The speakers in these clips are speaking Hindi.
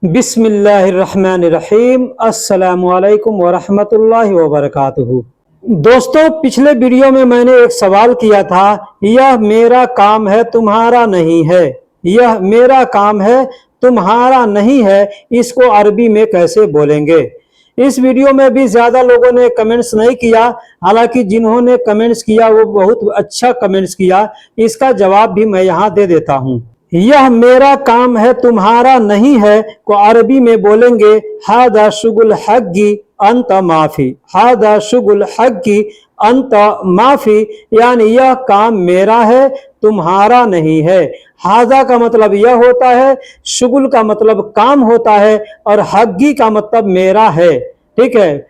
बिस्मिल्लाहिर्रहमानिर्रहीम अस्सलामुअलैकुम वरहमतुल्लाहि वबरकातुहू। दोस्तों, पिछले वीडियो में मैंने एक सवाल किया था, यह मेरा काम है तुम्हारा नहीं है। यह मेरा काम है तुम्हारा नहीं है, इसको अरबी में कैसे बोलेंगे। इस वीडियो में भी ज्यादा लोगों ने कमेंट्स नहीं किया, हालांकि जिन्होंने कमेंट्स किया वो बहुत अच्छा कमेंट्स किया। इसका जवाब भी मैं यहाँ दे देता हूँ। यह मेरा काम है तुम्हारा नहीं है को अरबी में बोलेंगे हादा शुगुल हग्गी अंत माफी। हादा शुगुल हग्गी अंत माफी, यानी यह काम मेरा है तुम्हारा नहीं है। हादा का मतलब यह होता है, शुगुल का मतलब काम होता है, और हग्गी का मतलब मेरा है, ठीक है।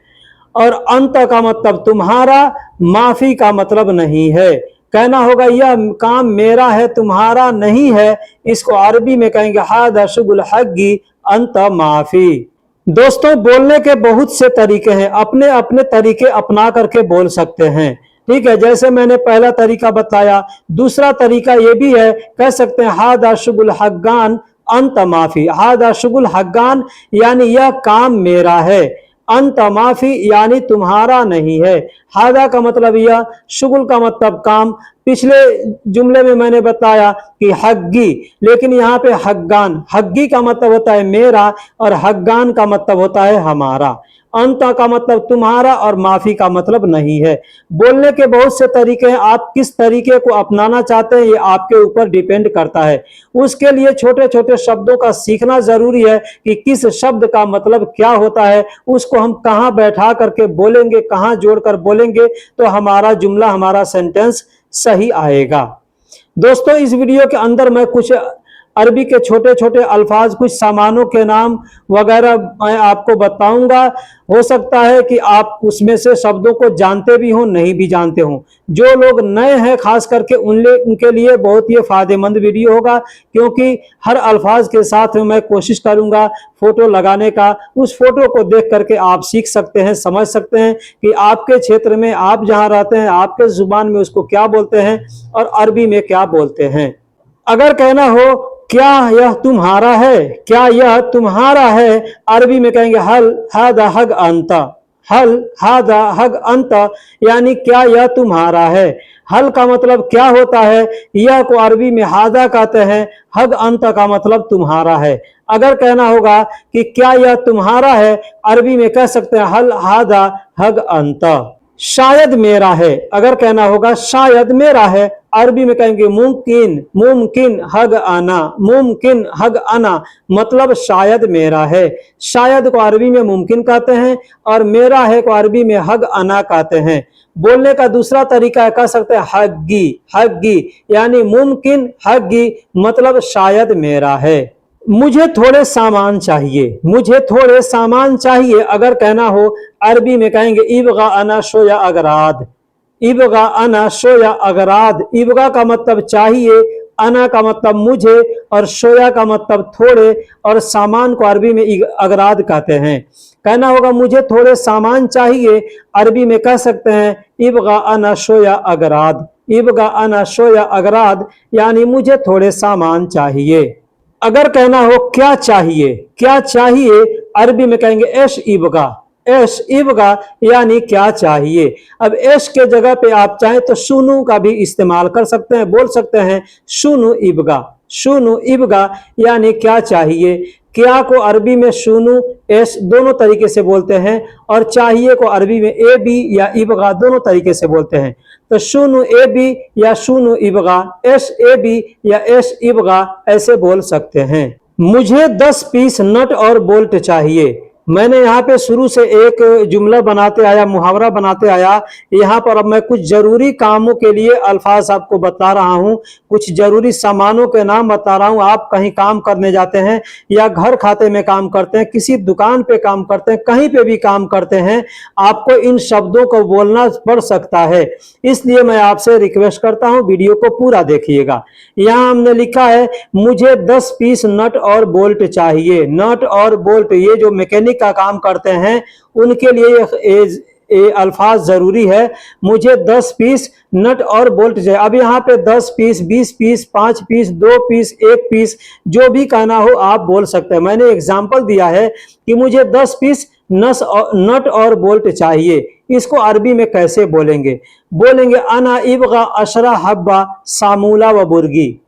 और अंत का मतलब तुम्हारा, माफी का मतलब नहीं है। कहना होगा यह काम मेरा है तुम्हारा नहीं है, इसको अरबी में कहेंगे हादा शुगुल हग्गी अंत माफी। दोस्तों, बोलने के बहुत से तरीके हैं, अपने अपने तरीके अपना करके बोल सकते हैं, ठीक है। जैसे मैंने पहला तरीका बताया, दूसरा तरीका ये भी है, कह सकते हैं हादा शुगुल हग्गान अंत माफी। हादा शुगुल हग्गान यानी यह काम मेरा है, अंत माफी यानी तुम्हारा नहीं है। हादा का मतलब यह, शुगुल का मतलब काम। पिछले जुमले में मैंने बताया कि हग्गी, लेकिन यहाँ पे हग्गान, हग्गी का मतलब होता है मेरा और हग्गान का मतलब होता है हमारा। अंत का मतलब तुम्हारा और माफी का मतलब नहीं है। बोलने के बहुत से तरीके हैं, आप किस तरीके को अपनाना चाहते हैं ये आपके ऊपर डिपेंड करता है। उसके लिए छोटे छोटे शब्दों का सीखना जरूरी है कि किस शब्द का मतलब क्या होता है, उसको हम कहाँ बैठा करके बोलेंगे, कहाँ जोड़कर बोलेंगे तो हमारा जुमला, हमारा सेंटेंस सही आएगा। दोस्तों, इस वीडियो के अंदर मैं कुछ अरबी के छोटे छोटे अल्फाज, कुछ सामानों के नाम वगैरह मैं आपको बताऊंगा। हो सकता है कि आप उसमें से शब्दों को जानते भी हों, नहीं भी जानते हों। जो लोग नए हैं खास करके उनके लिए बहुत ही फायदेमंद वीडियो होगा, क्योंकि हर अल्फाज के साथ मैं कोशिश करूंगा फोटो लगाने का। उस फोटो को देख करके आप सीख सकते हैं, समझ सकते हैं कि आपके क्षेत्र में, आप जहां रहते हैं, आपके जुबान में उसको क्या बोलते हैं और अरबी में क्या बोलते हैं। अगर कहना हो क्या यह तुम्हारा है, क्या यह तुम्हारा है, अरबी में कहेंगे हल हादा हग अंता। हल हादा हग अंता यानी क्या यह तुम्हारा है। हल का मतलब क्या होता है, यह को अरबी में हादा कहते हैं, हग अंत का मतलब तुम्हारा है। अगर कहना होगा कि क्या यह तुम्हारा है, अरबी में कह सकते हैं हल हादा हग अंता। शायद मेरा है, अगर कहना होगा शायद मेरा है, अरबी में कहेंगे मुमकिन, मुमकिन हग आना, मुमकिन हग आना मतलब शायद मेरा है। शायद को अरबी में मुमकिन कहते हैं और मेरा है को अरबी में हग आना कहते हैं। बोलने का दूसरा तरीका कह सकते हैं हग्गी, हग्गी यानी मुमकिन, हग्गी मतलब शायद मेरा है। मुझे थोड़े सामान चाहिए, मुझे थोड़े सामान चाहिए, अगर कहना हो अरबी में कहेंगे इबगा अना शोया अगराद। इबगा अना शोया अगराद, इबगा का मतलब चाहिए, अना का मतलब मुझे, और शोया का मतलब थोड़े, और सामान को अरबी में अगराद कहते हैं। कहना होगा मुझे थोड़े सामान चाहिए, अरबी में कह सकते हैं इबगा अना शोया अगराद। इबगा अना शोया अगराद यानी मुझे थोड़े सामान चाहिए। अगर कहना हो क्या चाहिए, क्या चाहिए, अरबी में कहेंगे एश इबगा। एश इबगा यानी क्या चाहिए। अब एश के जगह पे आप चाहें तो शुनू का भी इस्तेमाल कर सकते हैं, बोल सकते हैं शुनू इबगा। शुनू इबगा यानी क्या चाहिए। क्या को अरबी में शुनू, एश दोनों तरीके से बोलते हैं, और चाहिए को अरबी में ए बी या इबगा दोनों तरीके से बोलते हैं। तो शुनू ए बी या शुनू इबगा, एश ए बी या एश इबगा ऐसे बोल सकते हैं। मुझे 10 पीस नट और बोल्ट चाहिए। मैंने यहाँ पे शुरू से एक जुमला बनाते आया, मुहावरा बनाते आया। यहाँ पर अब मैं कुछ जरूरी कामों के लिए अल्फाज आपको बता रहा हूँ, कुछ जरूरी सामानों के नाम बता रहा हूँ। आप कहीं काम करने जाते हैं या घर खाते में काम करते हैं, किसी दुकान पे काम करते हैं, कहीं पे भी काम करते हैं, आपको इन शब्दों को बोलना पड़ सकता है। इसलिए मैं आपसे रिक्वेस्ट करता हूँ वीडियो को पूरा देखिएगा। यहाँ हमने लिखा है मुझे 10 पीस नट और बोल्ट चाहिए। नट और बोल्ट ये जो मैकेनिक का काम करते हैं उनके लिए ये अल्फाज जरूरी है, मुझे 10 पीस नट और बोल्ट चाहिए। अब यहाँ पे 10 piece, 20 piece, 5 piece, 2 piece, 1 piece, जो भी कहना हो आप बोल सकते हैं। मैंने एग्जाम्पल दिया है कि मुझे 10 पीस नट और बोल्ट चाहिए। इसको अरबी में कैसे बोलेंगे? बोलेंगे अना इबगा अशरा हब्बा सामूला व बुर्गी।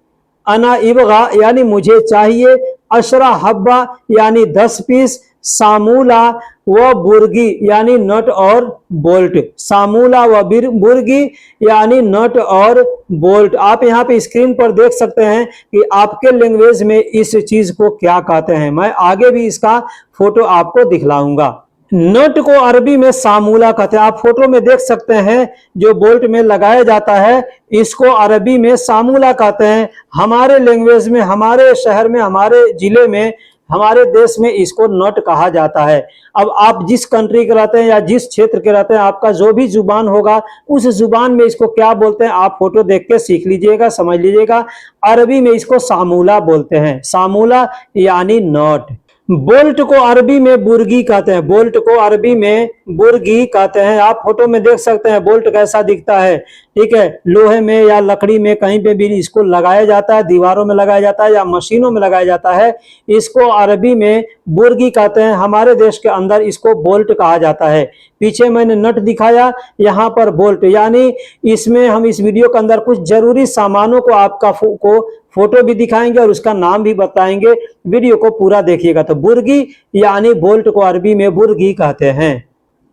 अना इबगा यानी मुझे चाहिए, अशरा हब्बा यानी 10 पीस, सामूला व बुर्गी यानी नट और बोल्ट। सामूला व बुर्गी यानी नट और बोल्ट। आप यहाँ पे स्क्रीन पर देख सकते हैं कि आपके लैंग्वेज में इस चीज को क्या कहते हैं। मैं आगे भी इसका फोटो आपको दिखलाऊंगा। नट को अरबी में सामूला कहते हैं। आप फोटो में देख सकते हैं जो बोल्ट में लगाया जाता है, इसको अरबी में सामूला कहते हैं। हमारे लैंग्वेज में, हमारे शहर में, हमारे जिले में, हमारे देश में इसको नट कहा जाता है। अब आप जिस कंट्री के रहते हैं या जिस क्षेत्र के रहते हैं, आपका जो भी जुबान होगा उस जुबान में इसको क्या बोलते हैं आप फोटो देख के सीख लीजिएगा, समझ लीजिएगा। अरबी में इसको सामूला बोलते हैं, सामूला यानी नट। बोल्ट को अरबी में बुर्गी कहते हैं, बोल्ट को अरबी में बुर्गी कहते हैं। आप फोटो में देख सकते हैं बोल्ट कैसा दिखता है, ठीक है। लोहे में या लकड़ी में कहीं पे भी इसको लगाया जाता है, दीवारों में लगाया जाता है या मशीनों में लगाया जाता है। इसको अरबी में बुर्गी कहते हैं। हमारे देश के अंदर इसको बोल्ट कहा जाता है। पीछे मैंने नट दिखाया, यहाँ पर बोल्ट, यानी इसमें हम इस वीडियो के अंदर कुछ जरूरी सामानों को आपका फोटो भी दिखाएंगे और उसका नाम भी बताएंगे। वीडियो को पूरा देखिएगा। तो बुर्गी यानी बोल्ट को अरबी में बुर्गी कहते हैं।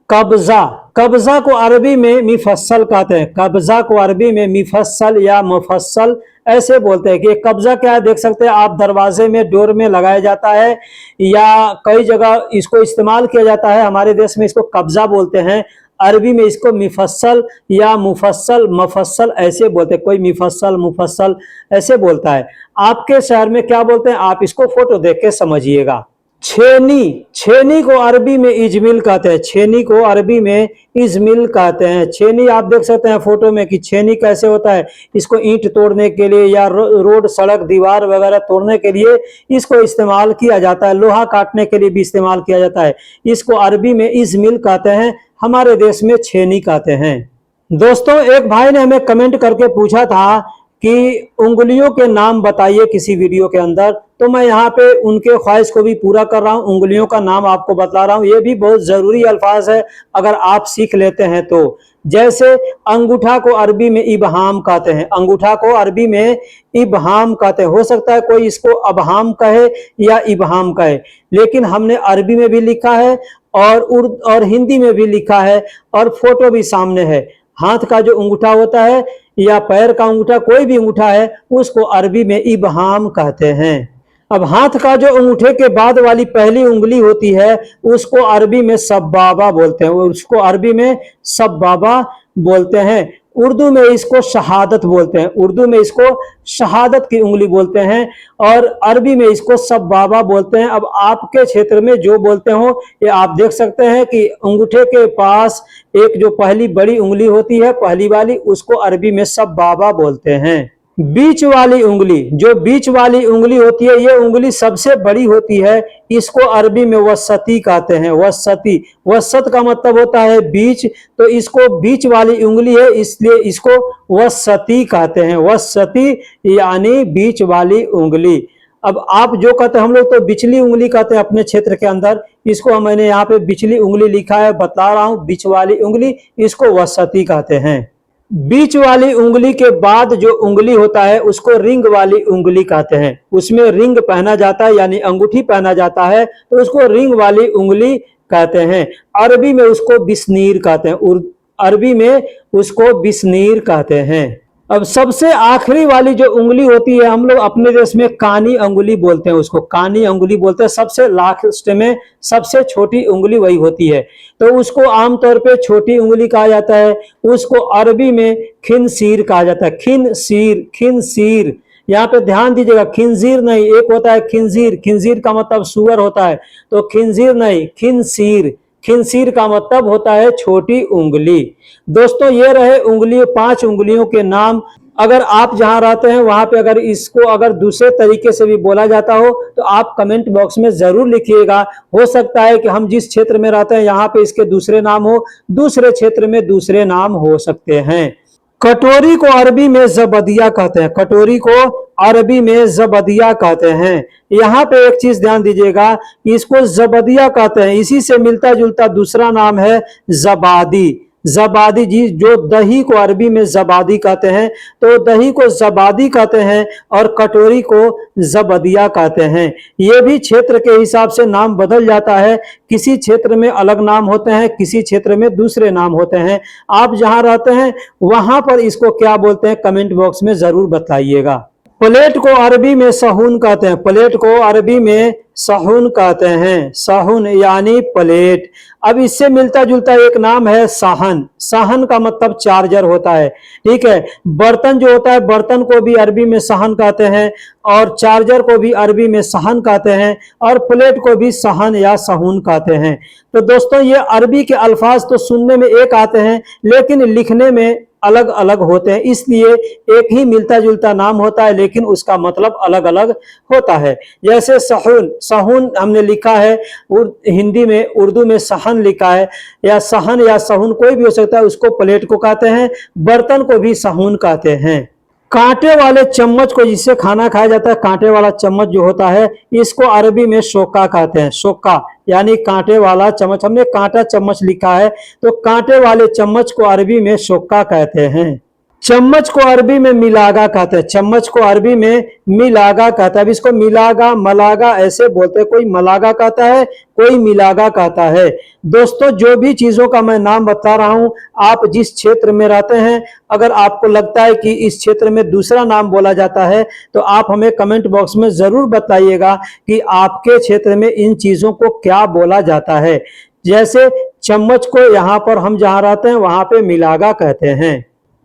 कब्जा, कब्जा को अरबी में मिफस्सल कहते हैं। कब्जा को अरबी में मिफस्सल या मुफस्सल ऐसे बोलते हैं कि कब्जा क्या है, देख सकते हैं आप, दरवाजे में, डोर में लगाया जाता है या कई जगह इसको इस्तेमाल किया जाता है। हमारे देश में इसको कब्जा बोलते हैं, अरबी में इसको मिफस्सल या मुफस्सल, मफस्सल ऐसे बोलते हैं। कोई मिफस्सल, मुफस्सल ऐसे बोलता है। आपके शहर में क्या बोलते हैं आप इसको फोटो देख के समझिएगा। छेनी, छेनी को अरबी में इजमिल कहते हैं। छेनी को अरबी में इजमिल कहते हैं। छेनी आप देख सकते हैं फोटो में कि छेनी कैसे होता है। इसको ईंट तोड़ने के लिए या रोड, सड़क, दीवार वगैरह तोड़ने के लिए इसको इस्तेमाल किया जाता है। लोहा काटने के लिए भी इस्तेमाल किया जाता है। इसको अरबी में इजमिल कहते हैं, हमारे देश में छेनी कहते हैं। दोस्तों, एक भाई ने हमें कमेंट करके पूछा था कि उंगलियों के नाम बताइए किसी वीडियो के अंदर, तो मैं यहाँ पे उनके ख्वाहिश को भी पूरा कर रहा हूँ, उंगलियों का नाम आपको बता रहा हूँ। ये भी बहुत जरूरी अल्फाज है अगर आप सीख लेते हैं तो। जैसे अंगूठा को अरबी में इबहाम कहते हैं। अंगूठा को अरबी में इबहाम कहते हैं। हो सकता है कोई इसको अबहाम कहे या इबहाम कहे, लेकिन हमने अरबी में भी लिखा है और हिंदी में भी लिखा है और फोटो भी सामने है। हाथ का जो अंगूठा होता है या पैर का अंगूठा, कोई भी अंगूठा है, उसको अरबी में इबहाम कहते हैं। अब हाथ का जो अंगूठे के बाद वाली पहली उंगली होती है उसको अरबी में सब्बाबा बोलते हैं। उसको अरबी में सब्बाबा बोलते हैं। उर्दू में इसको शहादत बोलते हैं। उर्दू में इसको शहादत की उंगली बोलते हैं और अरबी में इसको सब्बाबा बोलते हैं। अब आपके क्षेत्र में जो बोलते हो ये आप देख सकते हैं कि अंगूठे के पास एक जो पहली बड़ी उंगली होती है, पहली वाली, उसको अरबी में सब्बाबा बोलते हैं। बीच वाली उंगली, जो बीच वाली उंगली होती है, ये उंगली सबसे बड़ी होती है, इसको अरबी में वसती कहते हैं। वसती, वसत का मतलब होता है बीच, तो इसको बीच वाली उंगली है इसलिए इसको वसती कहते हैं। वसती यानी बीच वाली उंगली। अब आप जो कहते हैं, हम लोग तो बिचली उंगली कहते हैं अपने क्षेत्र के अंदर, इसको मैंने यहाँ पे बिचली उंगली लिखा है, बता रहा हूं बीच वाली उंगली, इसको वसती कहते हैं। बीच वाली उंगली के बाद जो उंगली होता है उसको रिंग वाली उंगली कहते हैं। उसमें रिंग पहना जाता है यानी अंगूठी पहना जाता है, तो उसको रिंग वाली उंगली कहते हैं। अरबी में उसको बिस्नीर कहते हैं। अरबी में उसको बिस्नीर कहते हैं। अब सबसे आखिरी वाली जो उंगली होती है, हम लोग अपने देश में कानी अंगुली बोलते हैं, उसको कानी अंगुली बोलते हैं। सबसे लास्ट में सबसे छोटी उंगली वही होती है, तो उसको आमतौर पे छोटी उंगली कहा जाता है। उसको अरबी में खिनसीर कहा जाता है। खिनसीर, खिनसीर, यहाँ पे ध्यान दीजिएगा, खिंजीर नहीं, एक होता है खिंजीर, खिंजीर का मतलब सुअर होता है, तो खिंजीर नहीं, खिनसीर। खिनसीर का मतलब होता है छोटी उंगली। दोस्तों, ये रहे उंगली, 5 उंगलियों के नाम। अगर आप जहां रहते हैं वहां पे अगर इसको अगर दूसरे तरीके से भी बोला जाता हो तो आप कमेंट बॉक्स में जरूर लिखिएगा। हो सकता है कि हम जिस क्षेत्र में रहते हैं यहाँ पे इसके दूसरे नाम हो, दूसरे क्षेत्र में दूसरे नाम हो सकते हैं। कटोरी को अरबी में जबदिया कहते हैं। कटोरी को अरबी में जबदिया कहते हैं। यहाँ पे एक चीज ध्यान दीजिएगा, इसको जबदिया कहते हैं, इसी से मिलता जुलता दूसरा नाम है जबादी। जबादी जी, जो दही को अरबी में जबादी कहते हैं, तो दही को जबादी कहते हैं और कटोरी को जबदिया कहते हैं। ये भी क्षेत्र के हिसाब से नाम बदल जाता है, किसी क्षेत्र में अलग नाम होते हैं, किसी क्षेत्र में दूसरे नाम होते हैं। आप जहां रहते हैं वहां पर इसको क्या बोलते हैं कमेंट बॉक्स में जरूर बताइएगा। प्लेट को अरबी में सहून कहते हैं। प्लेट को अरबी में सहून कहते हैं। सहून यानी प्लेट। अब इससे मिलता जुलता एक नाम है साहन। साहन का मतलब चार्जर होता है, ठीक है। बर्तन जो होता है, बर्तन को भी अरबी में सहन कहते हैं और चार्जर को भी अरबी में सहन कहते हैं और प्लेट को भी सहन या सहून कहते हैं। तो दोस्तों, ये अरबी के अल्फाज तो सुनने में एक आते हैं लेकिन लिखने में अलग अलग होते हैं, इसलिए एक ही मिलता जुलता नाम होता है लेकिन उसका मतलब अलग अलग होता है। जैसे सहून, सहून हमने लिखा है हिंदी में, उर्दू में सहन लिखा है, या सहन या सहून कोई भी हो सकता है, उसको प्लेट को कहते हैं। बर्तन को भी सहून कहते हैं। कांटे वाले चम्मच को, जिससे खाना खाया जाता है, कांटे वाला चम्मच जो होता है, इसको अरबी में शोका कहते हैं। शोका यानी कांटे वाला चम्मच। हमने कांटा चम्मच लिखा है तो कांटे वाले चम्मच को अरबी में शोका कहते हैं। चम्मच को अरबी में मिलागा कहते हैं। चम्मच को अरबी में मिलागा कहता है। अब इसको मिलागा मलागा ऐसे बोलते हैं, कोई मलागा कहता है, कोई मिलागा कहता है। दोस्तों, जो भी चीजों का मैं नाम बता रहा हूं, आप जिस क्षेत्र में रहते हैं, अगर आपको लगता है कि इस क्षेत्र में दूसरा नाम बोला जाता है तो आप हमें कमेंट बॉक्स में जरूर बताइएगा कि आपके क्षेत्र में इन चीजों को क्या बोला जाता है। जैसे चम्मच को यहाँ पर हम जहाँ रहते हैं वहां पे मिलागा कहते हैं।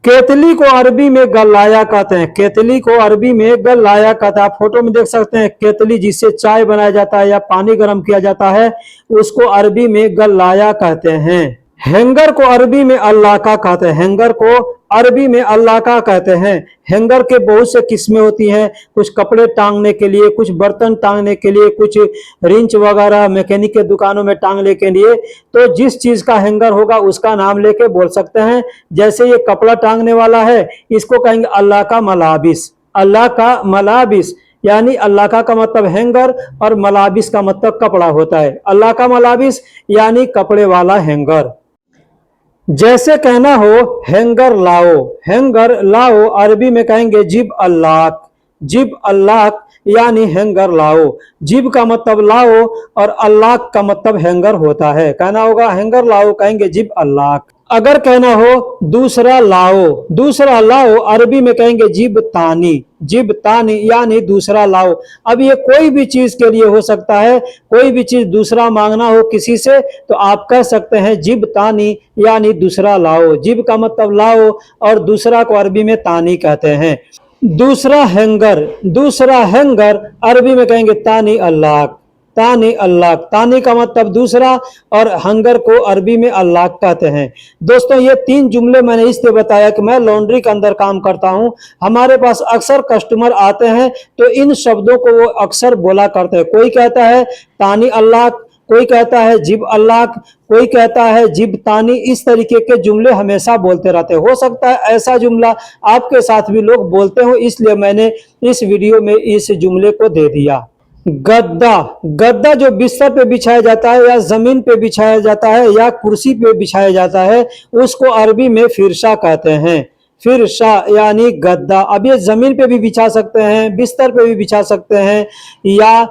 केतली को अरबी में गल्लाया कहते हैं। केतली को अरबी में गल्लाया कहते हैं। आप फोटो में देख सकते हैं केतली, जिससे चाय बनाया जाता है या पानी गर्म किया जाता है, उसको अरबी में गल्लाया कहते हैं। हैंगर को अरबी में अल्लाका कहते हैं। हैंगर को अरबी में अल्लाका कहते हैं। हैंगर के बहुत से किस्में होती हैं, कुछ कपड़े टांगने के लिए, कुछ बर्तन टांगने के लिए, कुछ रिंच वगैरह मैकेनिक के दुकानों में टांगने के लिए। तो जिस चीज का हैंगर होगा उसका नाम लेके बोल सकते हैं। जैसे ये कपड़ा टांगने वाला है, इसको कहेंगे अल्लाह का मलाबिस। अल्लाह का मलाबिस यानी अल्लाह का मतलब हैंगर और मलाबिस का मतलब कपड़ा होता है। अल्लाह का मलाबिस यानी कपड़े वाला हैंगर। जैसे कहना हो हैंगर लाओ। हैंगर लाओ अरबी में कहेंगे जिब अल्लाक। जिब अल्लाक यानी हैंगर लाओ। जिब का मतलब लाओ और अल्लाक का मतलब हैंगर होता है। कहना होगा हैंगर लाओ, कहेंगे जिब अल्लाक। अगर कहना हो दूसरा लाओ, दूसरा लाओ अरबी में कहेंगे जिब तानी। जिब तानी यानी दूसरा लाओ। अब ये कोई भी चीज के लिए हो सकता है, कोई भी चीज दूसरा मांगना हो किसी से तो आप कह सकते हैं जिब तानी यानी दूसरा लाओ। जिब का मतलब लाओ और दूसरा को अरबी में तानी कहते हैं। दूसरा हैंगर, दूसरा हैंगर अरबी में कहेंगे तानी अल्लाह। तानी अल्लाह, तानी का मतलब दूसरा और हंगर को अरबी में अल्लाह कहते हैं। दोस्तों, ये तीन जुमले मैंने इसलिए बताया कि मैं लॉन्ड्री के अंदर काम करता हूं, हमारे पास अक्सर कस्टमर आते हैं तो इन शब्दों को वो अक्सर बोला करते हैं। कोई कहता है तानी अल्लाह, कोई कहता है जिब अल्लाह, कोई कहता है जिब तानी। इस तरीके के जुमले हमेशा बोलते रहते हैं। हो सकता है ऐसा जुमला आपके साथ भी लोग बोलते हो, इसलिए मैंने इस वीडियो में इस जुमले को दे दिया। गद्दा, गद्दा जो बिस्तर पे बिछाया जाता है या जमीन पे बिछाया जाता है या कुर्सी पे बिछाया जाता है, उसको अरबी में फिरशा कहते हैं। फिरशा यानी गद्दा। अब ये जमीन पे भी बिछा सकते हैं, बिस्तर पे भी बिछा सकते हैं या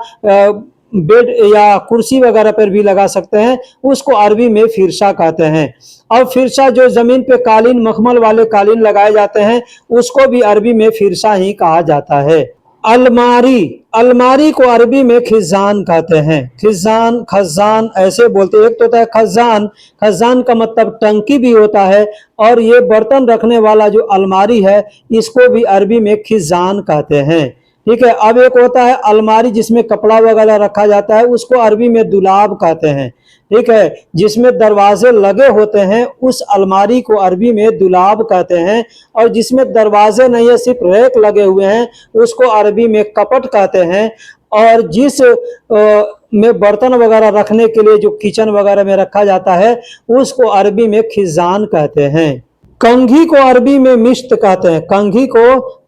बेड या कुर्सी वगैरह पर भी लगा सकते हैं, उसको अरबी में फिरशा कहते हैं। अब फिरशा जो जमीन पे कालीन, मखमल वाले कालीन लगाए जाते हैं, उसको भी अरबी में फिरशा ही कहा जाता है। अलमारी, अलमारी को अरबी में खिजान कहते हैं। खिजान, खजान ऐसे बोलते हैं। एक तो होता है खजान, खजान का मतलब टंकी भी होता है, और ये बर्तन रखने वाला जो अलमारी है इसको भी अरबी में खिजान कहते हैं। ठीक है। अब एक होता है अलमारी जिसमें कपड़ा वगैरह रखा जाता है, उसको अरबी में दुलाब कहते हैं। ठीक है। जिसमें दरवाजे लगे होते हैं उस अलमारी को अरबी में दुलाब कहते हैं। और जिसमें दरवाजे नहीं है, सिर्फ रैक लगे हुए हैं, उसको अरबी में कपट कहते हैं। और जिस में बर्तन वगैरह रखने के लिए जो किचन वगैरह में रखा जाता है, उसको अरबी में खिजान कहते हैं। कंघी को अरबी में मिश्त कहते हैं। कंघी को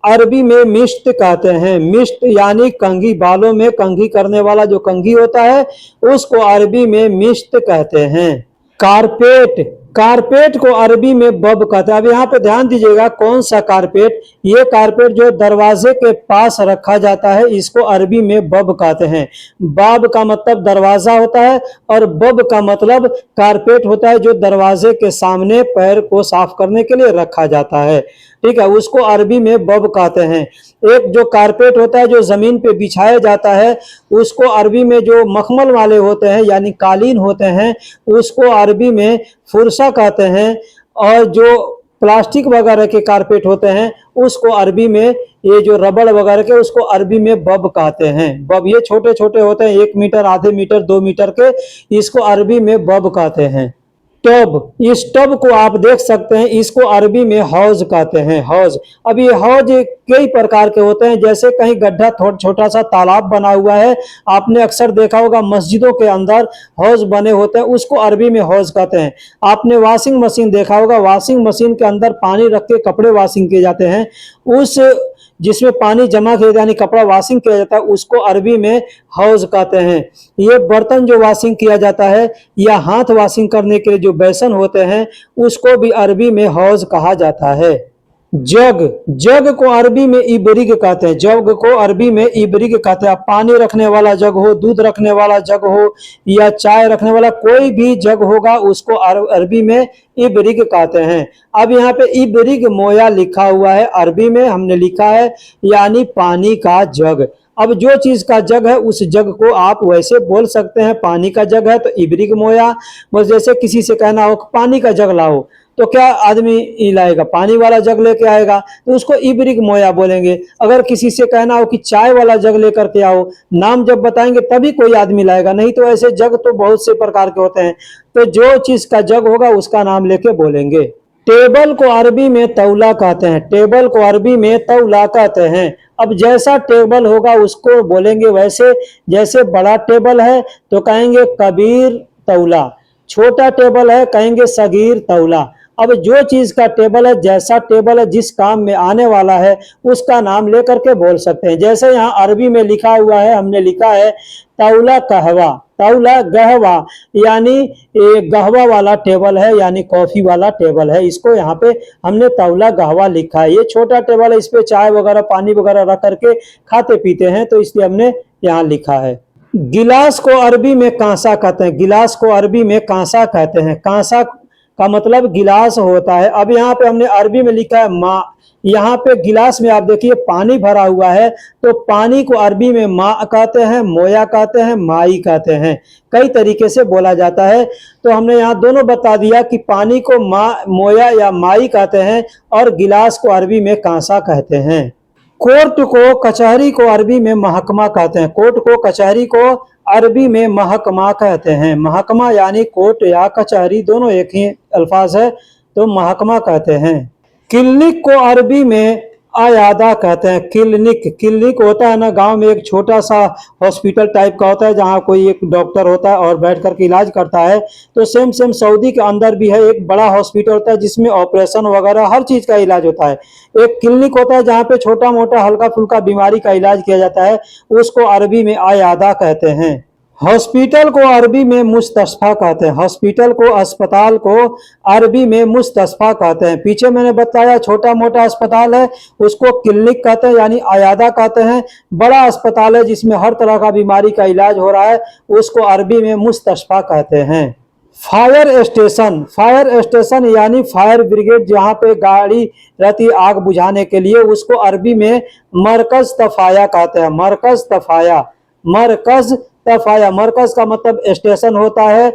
अरबी में मिश्त कहते हैं। मिश्त यानी कंघी, बालों में कंघी करने वाला जो कंघी होता है उसको अरबी में मिश्त कहते हैं। कारपेट, कारपेट को अरबी में बब कहते हैं। अब यहाँ पे ध्यान दीजिएगा, कौन सा कारपेट? ये कारपेट जो दरवाजे के पास रखा जाता है इसको अरबी में बब कहते हैं। बाब का मतलब दरवाजा होता है और बब का मतलब कारपेट होता है, जो दरवाजे के सामने पैर को साफ करने के लिए रखा जाता है। ठीक है, उसको अरबी में बब कहते हैं। एक जो कारपेट होता है जो जमीन पे बिछाया जाता है, उसको अरबी में जो मखमल वाले होते हैं यानी कालीन होते हैं, उसको अरबी में फुरसा कहते हैं। और जो प्लास्टिक वगैरह के कारपेट होते हैं उसको अरबी में, ये जो रबड़ वगैरह के, उसको अरबी में बब कहते हैं। बब ये छोटे छोटे होते हैं, 1 मीटर, आधे मीटर, 2 मीटर के, इसको अरबी में बब कहते हैं। टब, इस टब को आप देख सकते हैं, इसको अरबी में हौज कहते हैं। हौज। अब ये हौज कई प्रकार के होते हैं, जैसे कहीं गड्ढा छोटा सा तालाब बना हुआ है, आपने अक्सर देखा होगा मस्जिदों के अंदर हौज बने होते हैं, उसको अरबी में हौज कहते हैं। आपने वॉशिंग मशीन देखा होगा, वॉशिंग मशीन के अंदर पानी रख के कपड़े वॉशिंग किए जाते हैं, उस जिसमें पानी जमा किया यानी कपड़ा वॉशिंग किया जाता है, उसको अरबी में हौज कहते हैं। ये बर्तन जो वॉशिंग किया जाता है या हाथ वॉशिंग करने के लिए जो बेसन होते हैं, उसको भी अरबी में हौज कहा जाता है। जग, जग को अरबी में इबरिग कहते हैं। जग को अरबी में इबरिग कहते हैं। पानी रखने वाला जग हो, दूध रखने वाला जग हो, या चाय रखने वाला कोई भी जग होगा, उसको अरबी में इबरिग कहते हैं। अब यहाँ पे इबरिग मोया लिखा हुआ है, अरबी में हमने लिखा है यानी पानी का जग। अब जो चीज का जग है उस जग को आप वैसे बोल सकते हैं, पानी का जग है तो इबरिग मोया। बस जैसे किसी से कहना हो पानी का जग लाओ, तो क्या आदमी लाएगा? पानी वाला जग लेके आएगा, तो उसको इबरिग मोया बोलेंगे। अगर किसी से कहना हो कि चाय वाला जग लेकर के आओ, नाम जब बताएंगे तभी कोई आदमी लाएगा, नहीं तो ऐसे जग तो बहुत से प्रकार के होते हैं। तो जो चीज का जग होगा उसका नाम लेके बोलेंगे। टेबल को अरबी में तौला कहते हैं। टेबल को अरबी में तौला कहते हैं। अब जैसा टेबल होगा उसको बोलेंगे वैसे। जैसे बड़ा टेबल है तो कहेंगे कबीर तौला, छोटा टेबल है कहेंगे सगीर तौला। अब जो चीज का टेबल है, जैसा टेबल है, जिस काम में आने वाला है, उसका नाम लेकर के बोल सकते हैं। जैसे यहाँ अरबी में लिखा हुआ है, हमने लिखा है तौला कहवा, तौला गहवा, यानी गहवा वाला टेबल है यानी कॉफी वाला टेबल है, इसको यहाँ पे हमने तौला गहवा लिखा है। ये छोटा टेबल है, इस पे चाय वगैरह पानी वगैरह रख करके खाते पीते हैं, तो इसलिए हमने यहाँ लिखा है। गिलास को अरबी में कांसा कहते हैं। गिलास को अरबी में कांसा कहते हैं। कांसा का मतलब गिलास होता है। अब यहाँ पे हमने अरबी में लिखा है माँ। यहाँ पे गिलास में आप देखिए पानी भरा हुआ है, तो पानी को अरबी में माँ कहते हैं, मोया कहते हैं, माई कहते हैं। कई तरीके से बोला जाता है। तो हमने यहाँ दोनों बता दिया कि पानी को माँ, मोया या माई कहते हैं, और गिलास को अरबी में कांसा कहते हैं। कोर्ट को कचहरी को अरबी में महकमा कहते हैं। कोर्ट को कचहरी को अरबी में महकमा कहते हैं। महकमा यानी कोर्ट या कचहरी दोनों एक ही अल्फाज है, तो महकमा कहते हैं। क्लिनिक को अरबी में अयादा कहते हैं। क्लिनिक, क्लिनिक होता है ना गांव में एक छोटा सा हॉस्पिटल टाइप का होता है, जहां कोई एक डॉक्टर होता है और बैठ करके इलाज करता है। तो सेम सेम सऊदी के अंदर भी है एक बड़ा हॉस्पिटल होता है जिसमें ऑपरेशन वगैरह हर चीज का इलाज होता है। एक क्लिनिक होता है जहाँ पे छोटा मोटा हल्का फुल्का बीमारी का इलाज किया जाता है, उसको अरबी में अयादा कहते हैं। हॉस्पिटल को अरबी में मुस्तशफा कहते हैं। हॉस्पिटल को, अस्पताल को अरबी में मुस्तशफा कहते हैं। पीछे मैंने बताया छोटा मोटा अस्पताल है उसको क्लिनिक कहते हैं यानी अयादा कहते हैं। बड़ा अस्पताल है जिसमें हर तरह का बीमारी का इलाज हो रहा है, उसको अरबी में मुस्तशफा कहते हैं। फायर स्टेशन, फायर स्टेशन यानी फायर ब्रिगेड, जहाँ पे गाड़ी रहती आग बुझाने के लिए, उसको अरबी में मरकज तफाया कहते हैं। मरकज तफाया, मरकज तफाया। मरकज का मतलब स्टेशन होता है,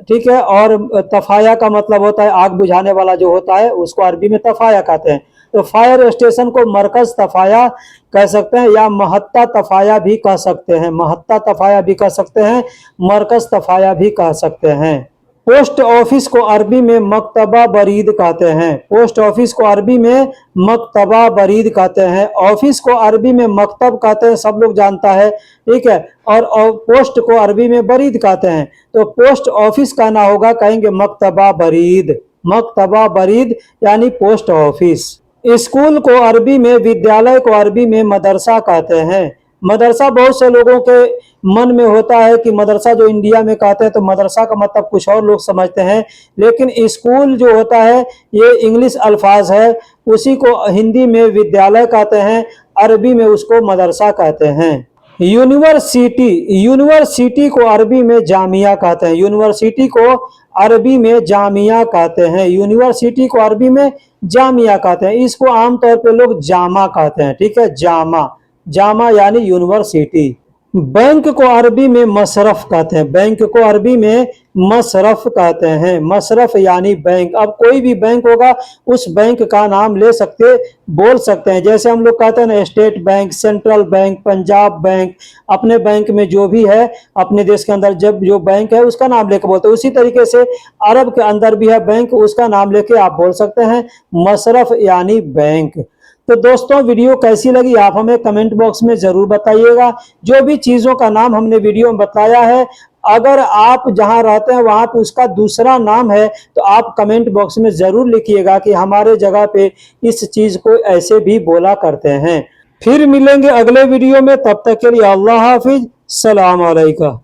ठीक है, और तफाया का मतलब होता है आग बुझाने वाला जो होता है, उसको अरबी में तफाया कहते हैं। तो फायर स्टेशन को मरकज तफाया कह सकते हैं या महत्ता तफाया भी कह सकते हैं, महत्ता तफाया भी कह सकते हैं, मरकज तफाया भी कह सकते हैं। पोस्ट ऑफिस को अरबी में मकतबा बरीद कहते हैं, पोस्ट ऑफिस को अरबी में मकतबा बरीद कहते हैं। ऑफिस को अरबी में मकतब कहते हैं, सब लोग जानता है, ठीक है, और पोस्ट को अरबी में बरीद कहते हैं। तो पोस्ट ऑफिस कहना होगा, कहेंगे मकतबा बरीद, मकतबा बरीद यानी पोस्ट ऑफिस। स्कूल को अरबी में, विद्यालय को अरबी में मदरसा कहते हैं। मदरसा बहुत से लोगों के मन में होता है कि मदरसा जो इंडिया में कहते हैं तो मदरसा का मतलब कुछ और लोग समझते हैं, लेकिन स्कूल जो होता है ये इंग्लिश अल्फाज है, उसी को हिंदी में विद्यालय कहते हैं, अरबी में उसको मदरसा कहते हैं। यूनिवर्सिटी, यूनिवर्सिटी को अरबी में जामिया कहते हैं, यूनिवर्सिटी को अरबी में जामिया कहते हैं, यूनिवर्सिटी को अरबी में जामिया कहते हैं। इसको आमतौर पे लोग जामा कहते हैं, ठीक है, जामा, जामा यानी यूनिवर्सिटी। बैंक को अरबी में मशरफ कहते हैं, बैंक को अरबी में मशरफ कहते हैं, मशरफ यानी बैंक। अब कोई भी बैंक होगा उस बैंक का नाम ले सकते, बोल सकते हैं, जैसे हम लोग कहते हैं ना state bank, central bank, Punjab bank, अपने बैंक में जो भी है अपने देश के अंदर जब जो बैंक है उसका नाम लेकर बोलते हैं, उसी तरीके से अरब के अंदर भी है बैंक, उसका नाम लेके आप बोल सकते हैं मशरफ यानी बैंक। तो दोस्तों वीडियो कैसी लगी आप हमें कमेंट बॉक्स में जरूर बताइएगा। जो भी चीजों का नाम हमने वीडियो में बताया है, अगर आप जहां रहते हैं वहां पे उसका दूसरा नाम है तो आप कमेंट बॉक्स में जरूर लिखिएगा कि हमारे जगह पे इस चीज को ऐसे भी बोला करते हैं। फिर मिलेंगे अगले वीडियो में, तब तक के लिए अल्लाह हाफिज, सलाम अलैकुम।